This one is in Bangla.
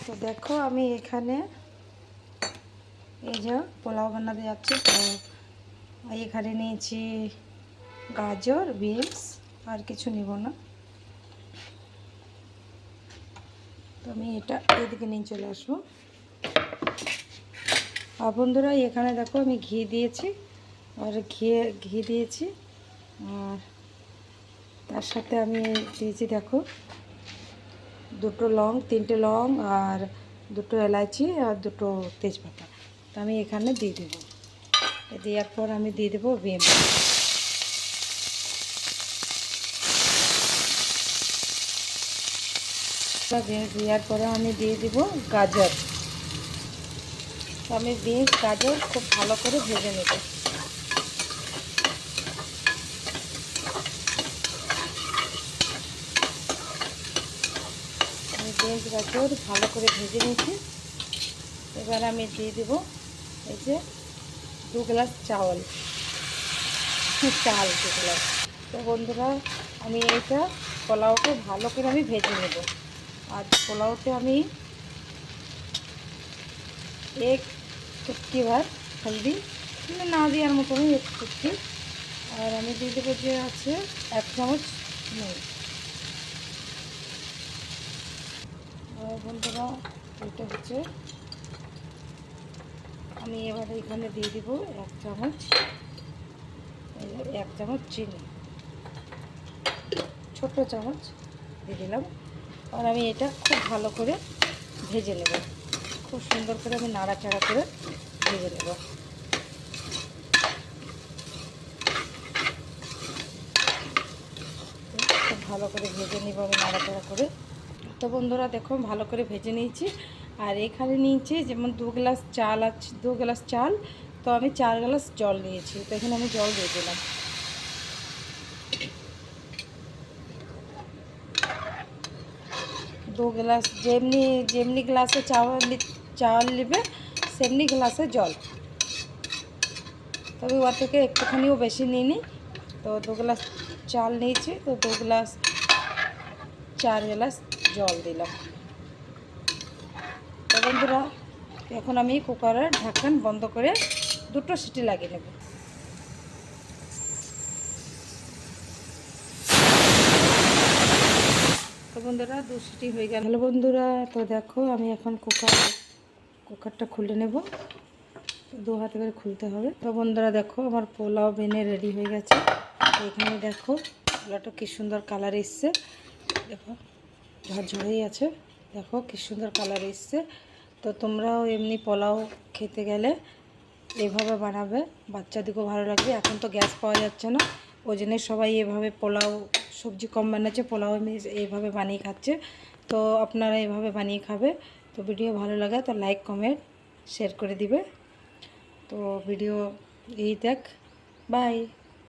তো দেখো আমি এখানে এই যে পোলাও বানাতে যাচ্ছি। তো এখানে নিয়েছি গাজর, বিনস, আর কিছু নিব না। তো আমি এটা এদিকে নিয়ে চলে আসবো। আর বন্ধুরা এখানে দেখো আমি ঘি দিয়েছি, আর ঘি দিয়েছি, আর তার সাথে আমি দিয়েছি দেখো দুটো লং, তিনটে লং, আর দুটো এলাচি, আর দুটো তেজপাতা। তো আমি এখানে দিয়ে দেবো। দেওয়ার পর আমি দিয়ে দেবো বিন। বিনস দেওয়ার পরে আমি দিয়ে দিব গাজর। তো আমি বিনস গাজর খুব ভালো করে ভেজে নেব। আমি বিনস গাজর ভালো করে ভেজে নিয়েছি। এবার আমি দিয়ে দেব এই যে 2 গ্লাস চাল 2 গ্লাস। তো বন্ধুরা আমি এইটা পোলাওকে ভালো করে আমি ভেজে নেব। আর পোলাওতে আমি 1 चुटकी भर हल्दी, ना देওয়ার মতো আমি 1 चुटकी, আর আমি দিয়ে দেবো যে আছে 1 চামচ নুন। আর বন্ধুরা এটা হচ্ছে আমি এবার এখানে দিয়ে দেবো 1 চামচ, 1 চামচ চিনি, ছোট চামচ দিয়ে দিলাম। আর আমি এটা খুব ভালো করে ভেজে নেব। খুব সুন্দর করে আমি নাড়াচাড়া করে ভেজে নেব। খুব ভালো করে ভেজে নেব আমি নাড়াচাড়া করে। তো বন্ধুরা দেখো ভালো করে ভেজে নিয়েছি। আর এখানে নিয়েছি যেমন 2 গ্লাস চাল আছে, 2 গ্লাস চাল, তো আমি 4 গ্লাস জল নিয়েছি। তো এখানে আমি জল দিয়ে দিলাম। 2 গ্লাস যেমনি যেমনি গ্লাসে চাল নেবে সেমনি গ্লাসে জল। তবে ওর থেকে একটুখানিও বেশি নিইনি। তো 2 গ্লাস চাল নিয়েছি, তো 2 গ্লাস 4 গ্লাস জল দিলাম। তো বন্ধুরা এখন আমি কুকারের ঢাকন বন্ধ করে 2টো সিটি লাগিয়ে নেব। তো বন্ধুরা 2 সিটি হয়ে গেল। হ্যালো বন্ধুরা, তো দেখো আমি এখন কুকারটা খুলে নেব। 2 হাতে করে খুলতে হবে। তো বন্ধুরা দেখো আমার পোলাও বেনে রেডি হয়ে গেছে। এখানে দেখো পোলাওটা কি সুন্দর কালার এসছে, দেখো ঝরঝরেই আছে। দেখো কি সুন্দর কালার এসছে। তো তোমরাও এমনি পোলাও খেতে গেলে এভাবে বানাবে, বাচ্চাদেরকেও ভালো লাগবে। এখন তো গ্যাস পাওয়া যাচ্ছে না, ওই জন্য সবাই এভাবে পোলাও, সবজি কম বানাচ্ছে, পোলাও এইভাবে বানিয়ে খাচ্ছে। তো আপনারা এভাবে বানিয়ে খাবে। তো ভিডিও ভালো লাগে তো লাইক, কমেন্ট, শেয়ার করে দিবে। তো ভিডিও এই দেখ, বাই।